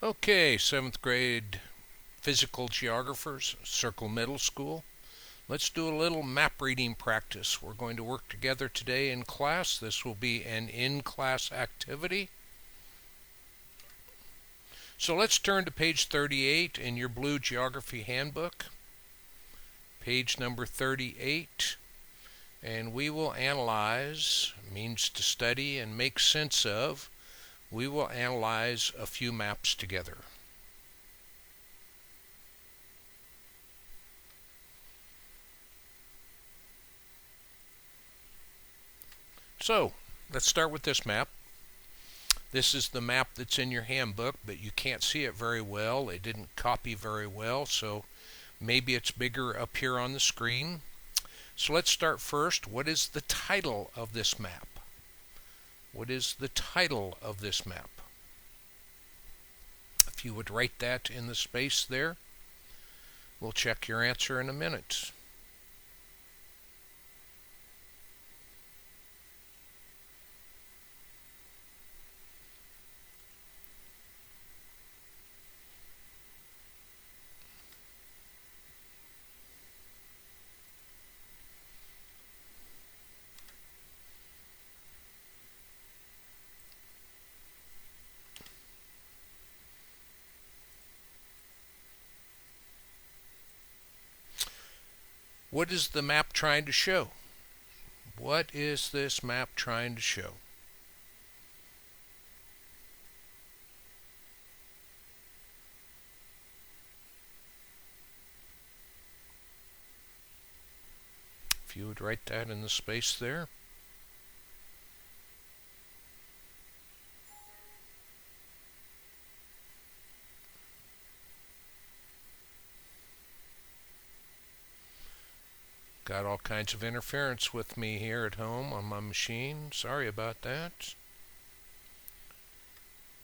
Okay, 7th grade physical geographers, Circle Middle School. Let's do a little map reading practice. We're going to work together today in class. This will be an in-class activity. So let's turn to page 38 in your blue geography handbook. Page number 38. And we will analyze, means to study and make sense of. We will analyze a few maps together. So, let's start with this map. This is the map that's in your handbook, but you can't see it very well. It didn't copy very well, so maybe it's bigger up here on the screen. So let's start first. What is the title of this map? What is the title of this map? If you would write that in the space there, we'll check your answer in a minute. What is the map trying to show? What is this map trying to show? If you would write that in the space there. Got all kinds of interference with me here at home on my machine. Sorry about that.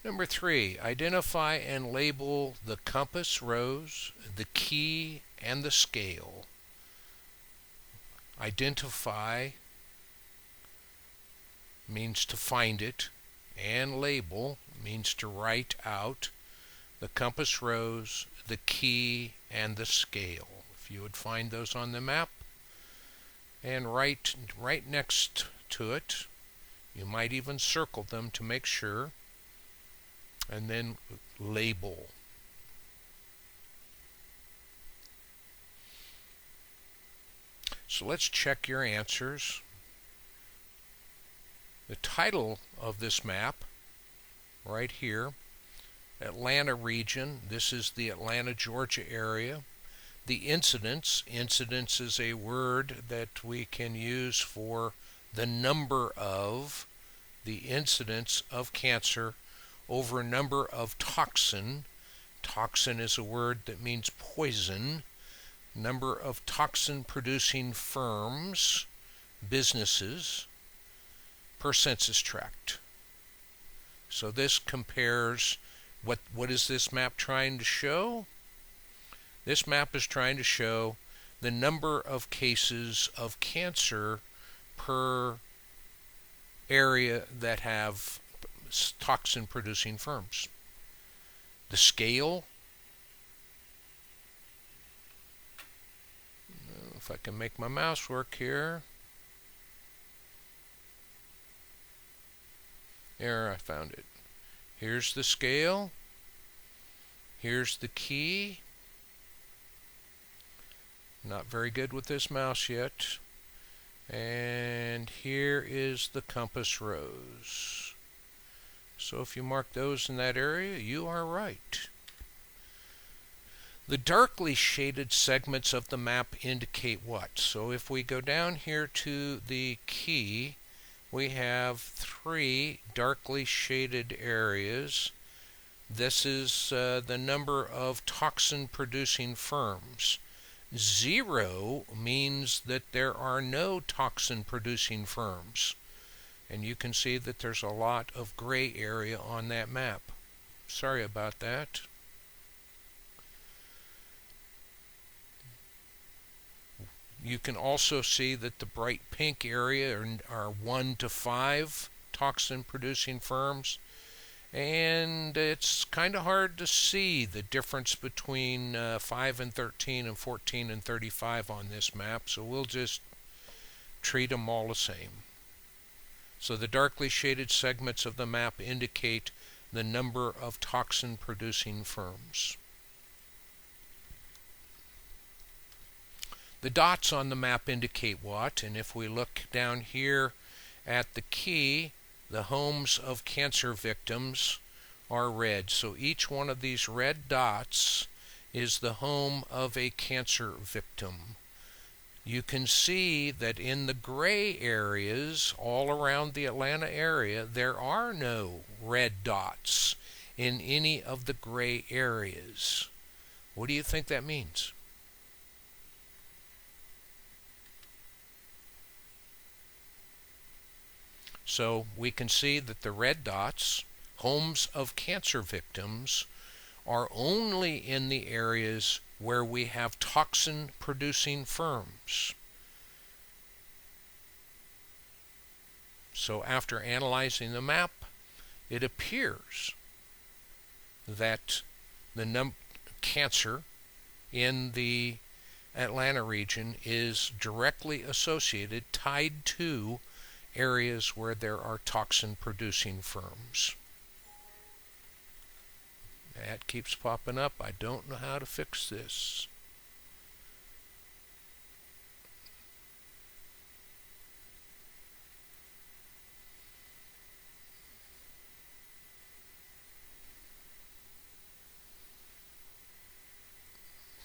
Number 3, identify and label the compass rose, the key, and the scale. Identify means to find it, and label means to write out the compass rose, the key, and the scale. If you would find those on the map, and right next to it, you might even circle them to make sure, and then label. So let's check your answers. The title of this map, right here, Atlanta region. This is the Atlanta, Georgia area. The incidence is a word that we can use for the number of, the incidence of cancer over a number of toxin. Toxin is a word that means poison. Number of toxin producing firms, businesses, per census tract. So this compares, what is this map trying to show? This map is trying to show the number of cases of cancer per area that have toxin producing firms. The scale, if I can make my mouse work here. There, I found it. Here's the scale. Here's the key. Not very good with this mouse yet. And here is the compass rose. So if you mark those in that area, you are right. The darkly shaded segments of the map indicate what? So if we go down here to the key, we have 3 darkly shaded areas. This is the number of toxin producing firms. 0 means that there are no toxin producing firms. And you can see that there's a lot of gray area on that map. Sorry about that. You can also see that the bright pink area are 1 to 5 toxin producing firms, And it's kind of hard to see the difference between 5 and 13 and 14 and 35 on this map, so we'll just treat them all the same. So the darkly shaded segments of the map indicate the number of toxin-producing firms. The dots on the map indicate what, and if we look down here at the key, the homes of cancer victims are red. So each one of these red dots is the home of a cancer victim. You can see that in the gray areas all around the Atlanta area, there are no red dots in any of the gray areas. What do you think that means? So we can see that the red dots, homes of cancer victims, are only in the areas where we have toxin-producing firms. So after analyzing the map, it appears that the cancer in the Atlanta region is directly associated, tied to areas where there are toxin-producing firms. That keeps popping up. I don't know how to fix this.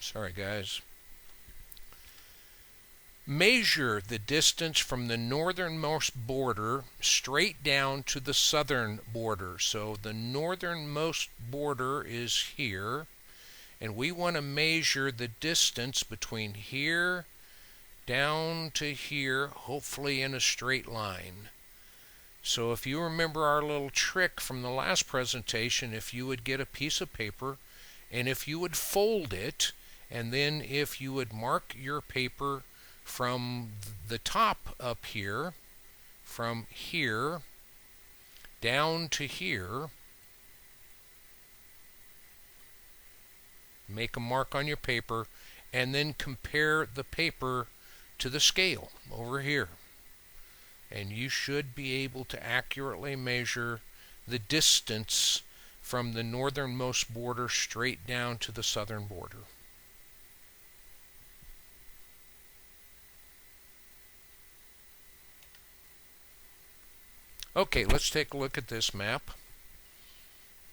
Sorry, guys. Measure the distance from the northernmost border straight down to the southern border. So the northernmost border is here, and we want to measure the distance between here down to here, hopefully in a straight line. So if you remember our little trick from the last presentation, if you would get a piece of paper and if you would fold it, and then if you would mark your paper from the top up here, from here down to here, make a mark on your paper, and then compare the paper to the scale over here. And you should be able to accurately measure the distance from the northernmost border straight down to the southern border. Okay, let's take a look at this map.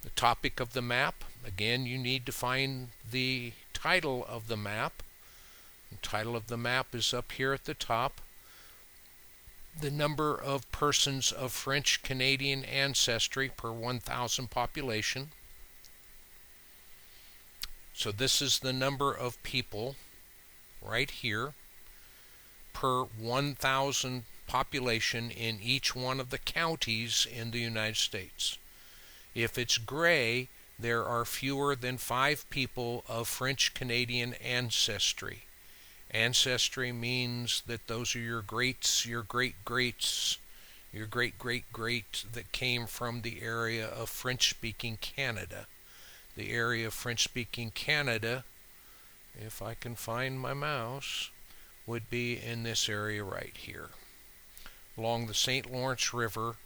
The topic of the map, again, you need to find the title of the map. The title of the map is up here at the top. The number of persons of French Canadian ancestry per 1,000 population. So this is the number of people right here per 1,000 population in each one of the counties in the United States. If it's gray, there are fewer than 5 people of French Canadian ancestry. Ancestry means that those are your greats, your great-greats, your great-great-great that came from the area of French-speaking Canada. The area of French-speaking Canada, if I can find my mouse, would be in this area right here. Along the St. Lawrence River,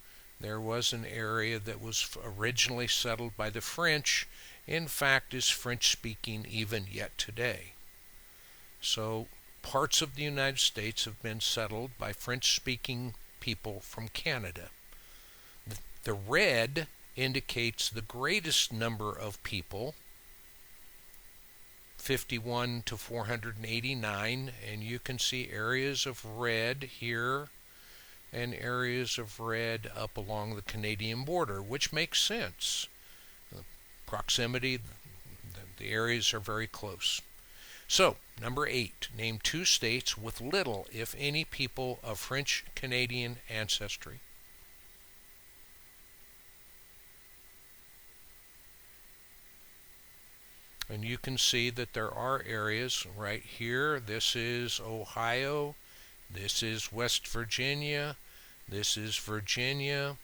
there was an area that was originally settled by the French, in fact is French-speaking even yet today. So parts of the United States have been settled by French-speaking people from Canada. The red indicates the greatest number of people, 51 to 489, and you can see areas of red here and areas of red up along the Canadian border, which makes sense. Proximity, the areas are very close. So, number 8, name 2 states with little, if any, people of French Canadian ancestry. And you can see that there are areas right here. This is Ohio, this is West Virginia, this is Virginia,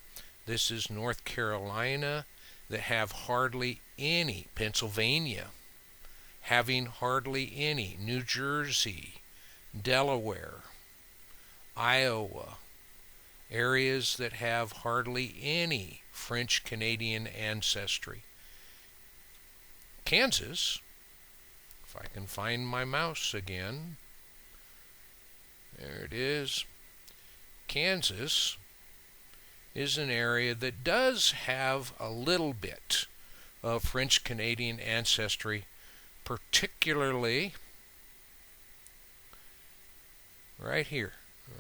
this is North Carolina, that have hardly any. Pennsylvania having hardly any. New Jersey, Delaware, Iowa, areas that have hardly any French Canadian ancestry. Kansas, if I can find my mouse again, there it is. Kansas is an area that does have a little bit of French Canadian ancestry, particularly right here,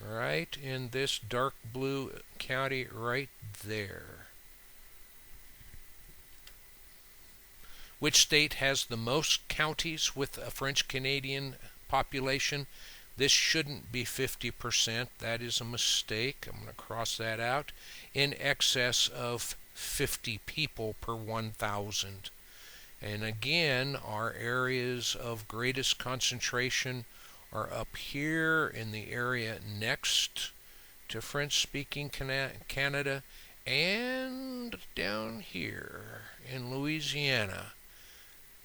right in this dark blue county right there. Which state has the most counties with a French Canadian population? This shouldn't be 50%. That is a mistake. I'm going to cross that out. In excess of 50 people per 1,000. And again, our areas of greatest concentration are up here in the area next to French-speaking Canada and down here in Louisiana.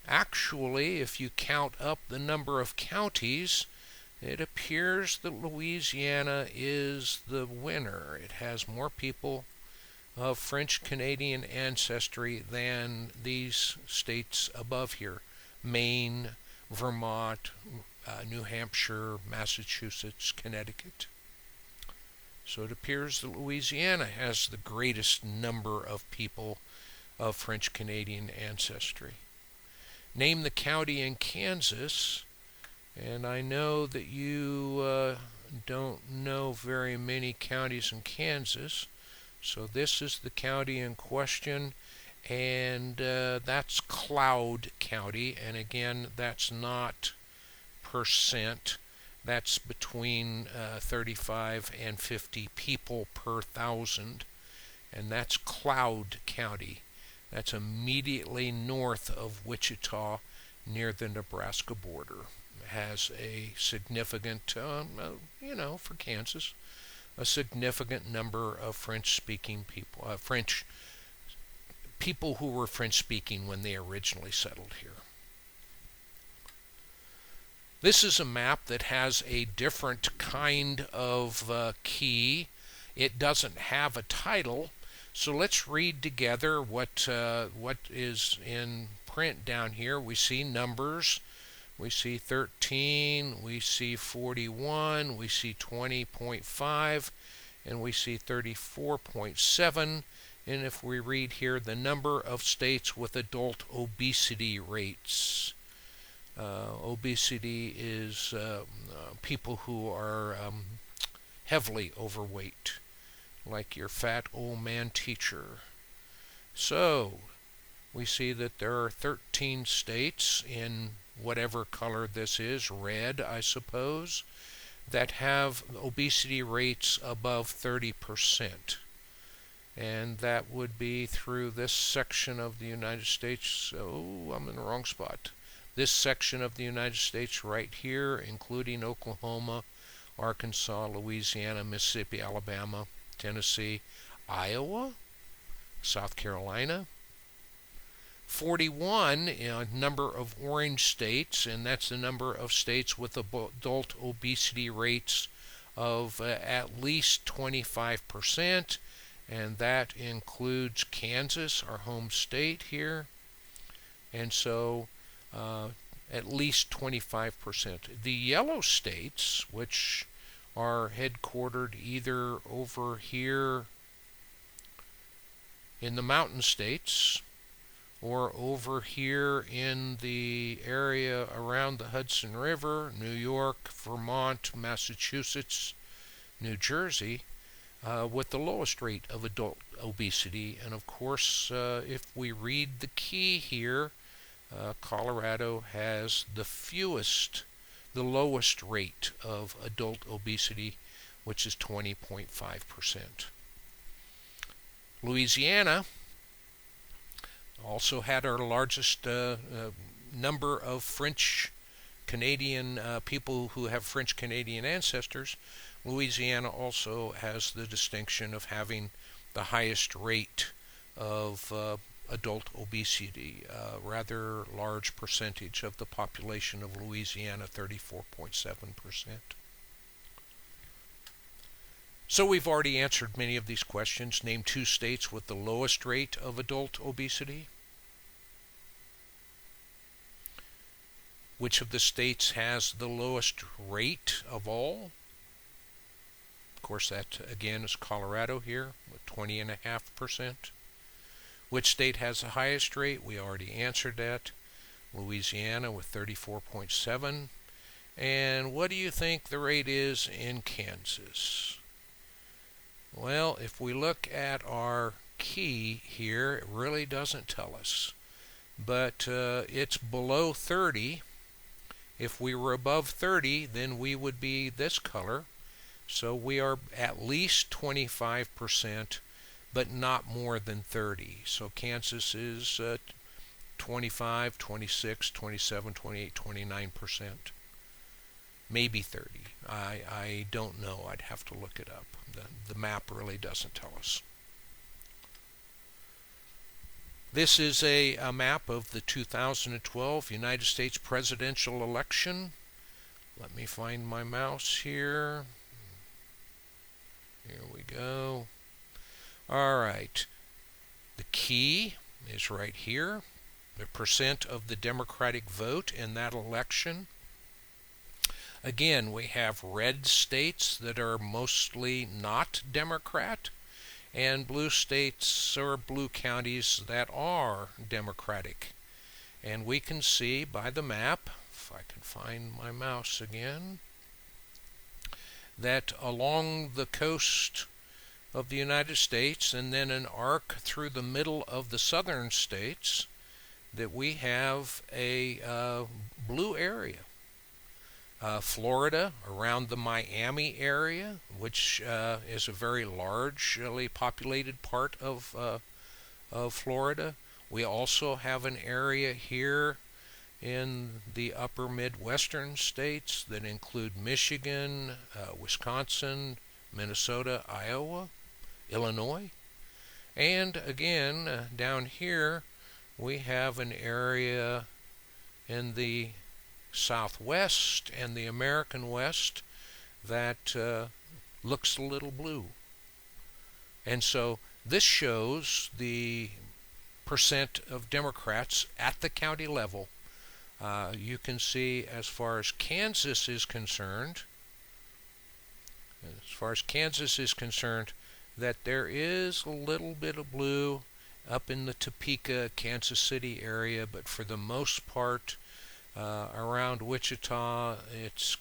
Actually, if you count up the number of counties, it appears that Louisiana is the winner. It has more people of French Canadian ancestry than these states above here: Maine, Vermont, New Hampshire, Massachusetts, Connecticut. So it appears that Louisiana has the greatest number of people of French Canadian ancestry. Name the county in Kansas, and I know that you don't know very many counties in Kansas, so this is the county in question, and that's Cloud County, and again, that's not percent. That's between 35 and 50 people per thousand, and that's Cloud County. That's immediately north of Wichita, near the Nebraska border. It has a significant, for Kansas, a significant number of French-speaking people, people who were French-speaking when they originally settled here. This is a map that has a different kind of key. It doesn't have a title, so let's read together what is in print down here. We see numbers. We see 13, we see 41, we see 20.5, and we see 34.7. And if we read here, the number of states with adult obesity rates. Obesity is people who are heavily overweight, like your fat old man teacher. So, we see that there are 13 states in whatever color this is, red, I suppose, that have obesity rates above 30%. And that would be through this section of the United States. Oh, I'm in the wrong spot. This section of the United States right here, including Oklahoma, Arkansas, Louisiana, Mississippi, Alabama, Tennessee, Iowa, South Carolina. 41, number of orange states, and that's the number of states with adult obesity rates of at least 25%, and that includes Kansas, our home state here, and so at least 25%. The yellow states, which are headquartered either over here in the mountain states or over here in the area around the Hudson River, New York, Vermont, Massachusetts, New Jersey, with the lowest rate of adult obesity. And of course, if we read the key here, Colorado has the lowest rate of adult obesity, which is 20.5%. Louisiana also had our largest number of French Canadian people who have French Canadian ancestors. Louisiana also has the distinction of having the highest rate of adult obesity, a rather large percentage of the population of Louisiana, 34.7%. So we've already answered many of these questions. Name 2 states with the lowest rate of adult obesity. Which of the states has the lowest rate of all? Of course, that again is Colorado here with 20.5%. Which state has the highest rate? We already answered that. Louisiana with 34.7. And what do you think the rate is in Kansas? Well, if we look at our key here, it really doesn't tell us. But it's below 30. If we were above 30, then we would be this color. So we are at least 25%, but not more than 30. So Kansas is 25, 26, 27, 28, 29%. Maybe 30. I don't know. I'd have to look it up. The map really doesn't tell us. This is a map of the 2012 United States presidential election. Let me find my mouse here. Here we go. All right. The key is right here. The percent of the Democratic vote in that election. Again, we have red states that are mostly not Democrat, and blue states or blue counties that are Democratic. And we can see by the map, if I can find my mouse again, that along the coast of the United States and then an arc through the middle of the southern states, that we have a blue area. Florida, around the Miami area, which is a very largely populated part of Florida. We also have an area here in the upper Midwestern states that include Michigan, Wisconsin, Minnesota, Iowa, Illinois. And again, down here, we have an area in the Southwest and the American West that looks a little blue. And so this shows the percent of Democrats at the county level. You can see as far as Kansas is concerned, that there is a little bit of blue up in the Topeka, Kansas City area, but for the most part, around Wichita, it's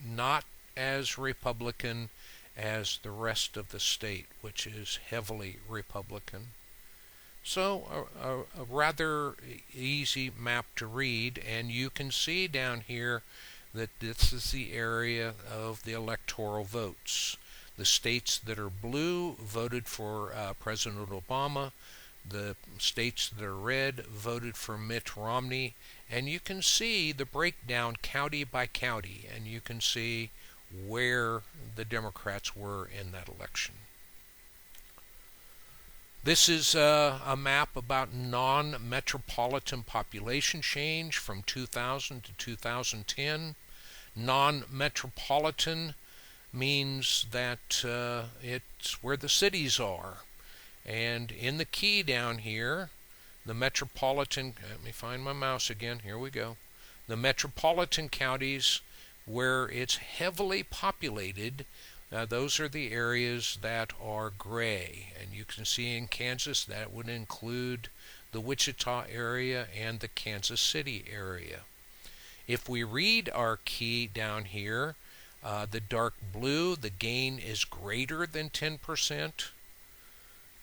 not as Republican as the rest of the state, which is heavily Republican. So a rather easy map to read, and you can see down here that this is the area of the electoral votes. The states that are blue voted for President Obama. The states that are red voted for Mitt Romney. And you can see the breakdown county by county, and you can see where the Democrats were in that election. This is a map about non-metropolitan population change from 2000 to 2010. Non-metropolitan means that it's where the cities are. And in the key down here, the metropolitan, let me find my mouse again, here we go. The metropolitan counties where it's heavily populated, those are the areas that are gray. And you can see in Kansas that would include the Wichita area and the Kansas City area. If we read our key down here, the dark blue, the gain is greater than 10%.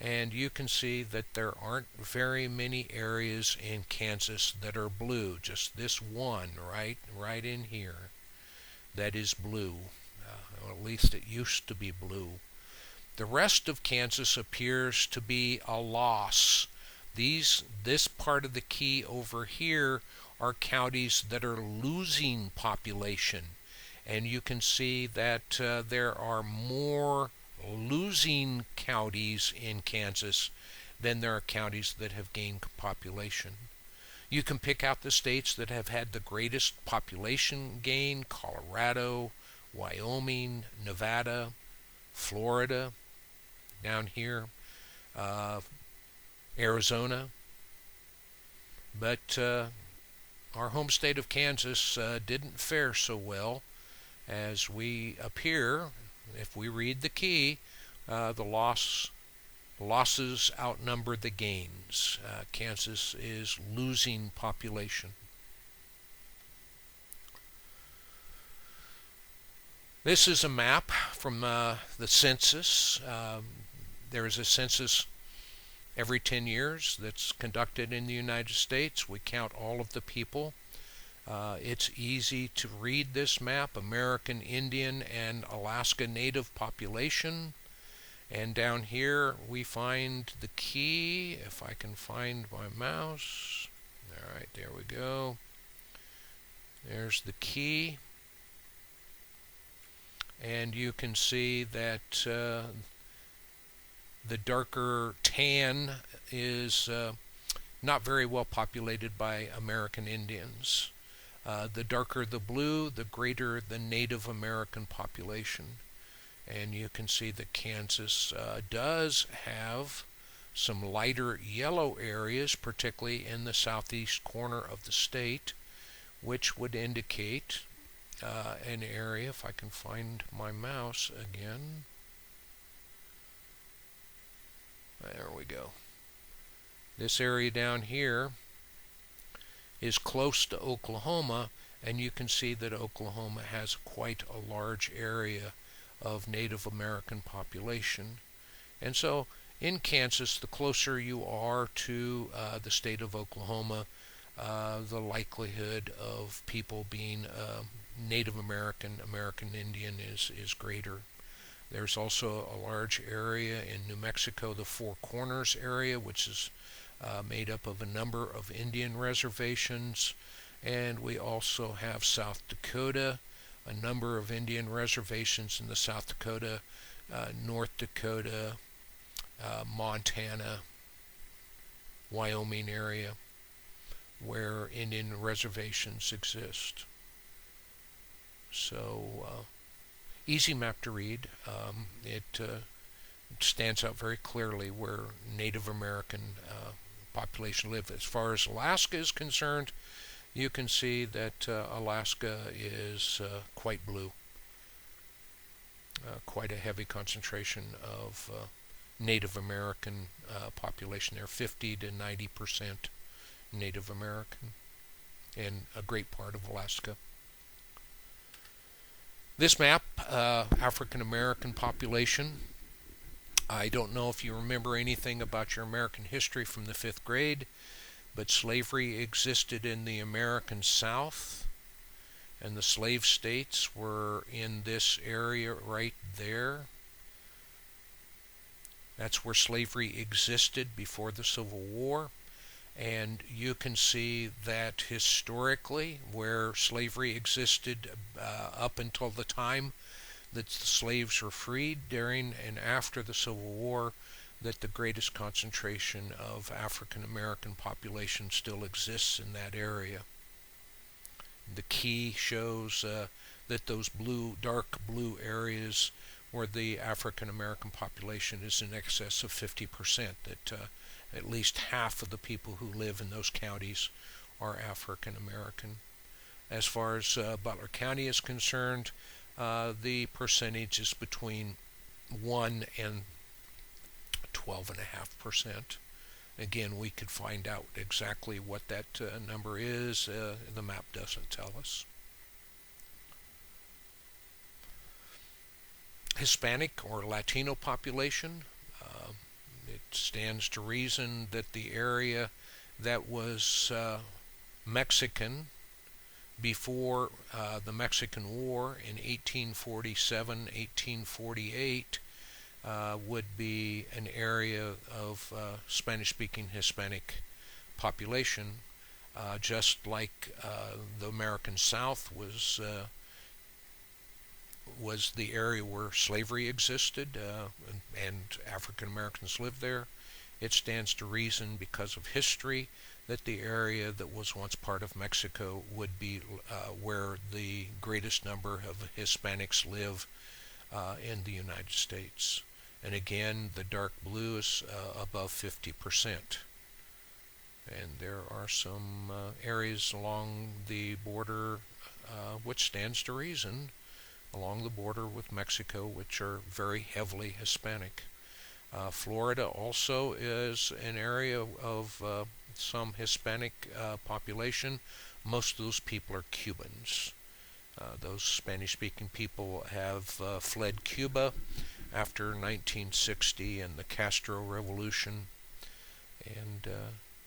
And you can see that there aren't very many areas in Kansas that are blue. Just this one right in here that is blue. Or at least it used to be blue. The rest of Kansas appears to be a loss. This part of the key over here are counties that are losing population. And you can see that there are more losing counties in Kansas then there are counties that have gained population. You can pick out the states that have had the greatest population gain: Colorado, Wyoming, Nevada, Florida, down here, uh, Arizona. But our home state of Kansas didn't fare so well, as we appear, if we read the key, the losses outnumber the gains. Kansas is losing population. This is a map from the census. There is a census every 10 years that's conducted in the United States. We count all of the people. It's easy to read this map: American Indian and Alaska Native population. And down here we find the key, if I can find my mouse. All right, there we go. There's the key. And you can see that the darker tan is not very well populated by American Indians. The darker the blue, the greater the Native American population. And you can see that Kansas does have some lighter yellow areas, particularly in the southeast corner of the state, which would indicate an area, if I can find my mouse again. There we go. This area down here is close to Oklahoma, and you can see that Oklahoma has quite a large area of Native American population. And so in Kansas, the closer you are to the state of Oklahoma, the likelihood of people being Native American, American Indian is greater. There's also a large area in New Mexico, the Four Corners area, which is made up of a number of Indian reservations. And we also have South Dakota, a number of Indian reservations in the South Dakota, North Dakota, Montana, Wyoming area, where Indian reservations exist. So easy map to read. It stands out very clearly where Native American population live. As far as Alaska is concerned, you can see that Alaska is quite blue. Quite a heavy concentration of Native American population there, 50 to 90% Native American, and a great part of Alaska. This map, African American population. I don't know if you remember anything about your American history from the 5th grade, but slavery existed in the American South, and the slave states were in this area right there. That's where slavery existed before the Civil War. And you can see that historically, where slavery existed up until the time that the slaves were freed, during and after the Civil War, that the greatest concentration of African American population still exists in that area. The key shows that those blue, dark blue areas where the African American population is in excess of 50%, that at least half of the people who live in those counties are African American. As far as Butler County is concerned, the percentage is between 1 and 12.5%. Again, we could find out exactly what that number is. The map doesn't tell us. Hispanic or Latino population. It stands to reason that the area that was Mexican before the Mexican War in 1847, 1848 would be an area of Spanish-speaking Hispanic population, just like the American South was the area where slavery existed, and African Americans lived there. it stands to reason because of history that the area that was once part of Mexico would be where the greatest number of Hispanics live in the United States. And again, the dark blue is above 50%. And there are some areas along the border, which stands to reason, along the border with Mexico, which are very heavily Hispanic. Florida also is an area of some Hispanic population. Most of those people are Cubans. Those Spanish-speaking people have fled Cuba after 1960 and the Castro Revolution. And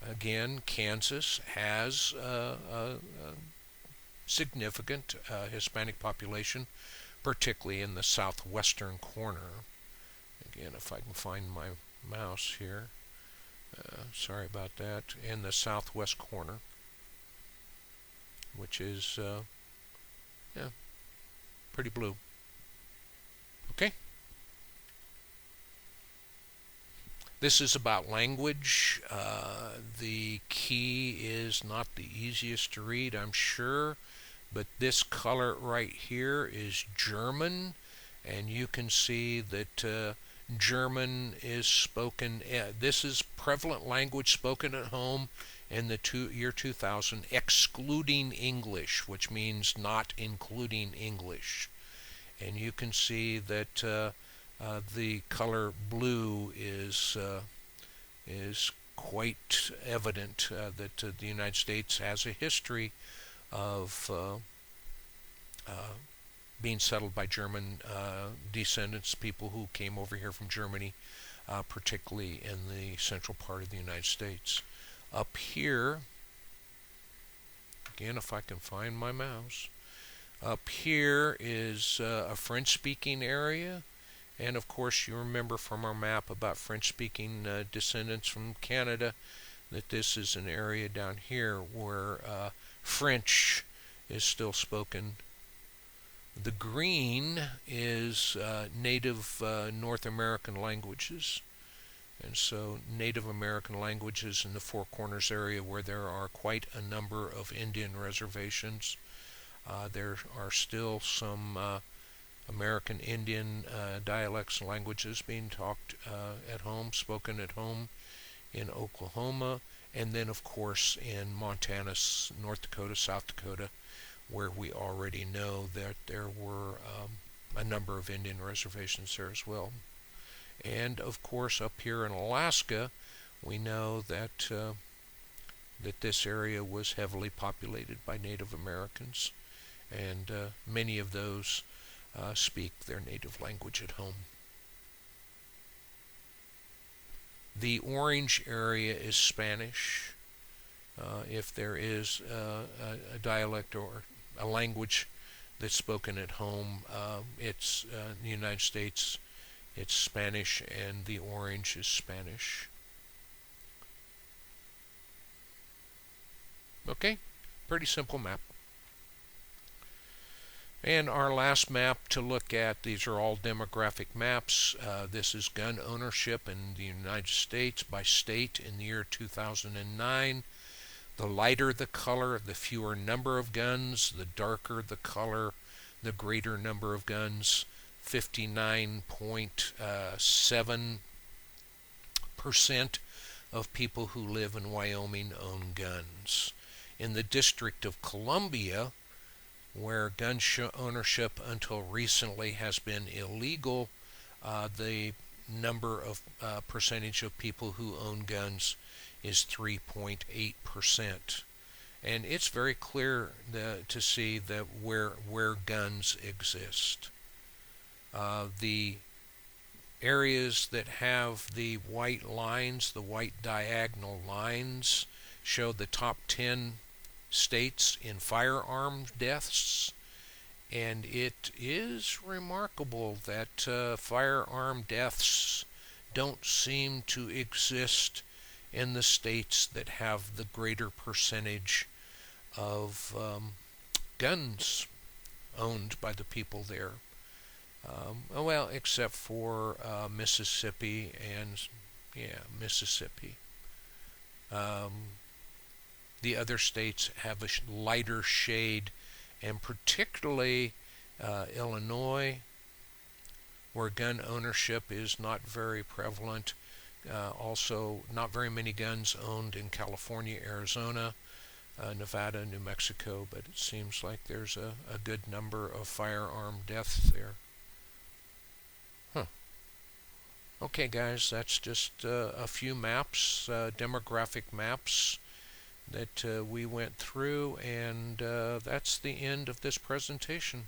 again, Kansas has a significant Hispanic population, particularly in the southwestern corner. Again, if I can find my mouse here, sorry about that, in the southwest corner, which is yeah, pretty blue. Okay. This is about language. The key is not the easiest to read, I'm sure, but this color right here is German, and you can see that German is spoken. This is prevalent language spoken at home in the year 2000, excluding English, which means not including English. And you can see that the color blue is quite evident that the United States has a history of being settled by German descendants, people who came over here from Germany, particularly in the central part of the United States. Up here, again, if I can find my mouse, up here is a French-speaking area. And of course, you remember from our map about French-speaking descendants from Canada that this is an area down here where French is still spoken. The green is Native North American languages. And so Native American languages in the Four Corners area where there are quite a number of Indian reservations. There are still some American Indian dialects and languages being talked at home, spoken at home in Oklahoma, and then of course in Montana, North Dakota, South Dakota, where we already know that there were a number of Indian reservations there as well. And of course up here in Alaska, we know that that this area was heavily populated by Native Americans, and many of those speak their native language at home. The orange area is Spanish. If there is a dialect or a language that's spoken at home, it's in the United States, it's Spanish, and the orange is Spanish. Okay, pretty simple map. And our last map to look at, these are all demographic maps. This is gun ownership in the United States by state in the year 2009. The lighter the color, the fewer number of guns. The darker the color, the greater number of guns. 59.7% of people who live in Wyoming own guns. In the District of Columbia, where gun ownership until recently has been illegal, the number of percentage of people who own guns is 3.8%. And it's very clear to see that where guns exist. The areas that have the white lines, the white diagonal lines, show the top 10 states in firearm deaths, and it is remarkable that firearm deaths don't seem to exist in the states that have the greater percentage of guns owned by the people there. Well, except for Mississippi and Yeah, Mississippi. Um, the other states have a lighter shade, and particularly Illinois, where gun ownership is not very prevalent. Also, not very many guns owned in California, Arizona, Nevada, New Mexico, but it seems like there's a good number of firearm deaths there. Huh. Okay, guys, that's just a few maps, demographic maps that we went through, and that's the end of this presentation.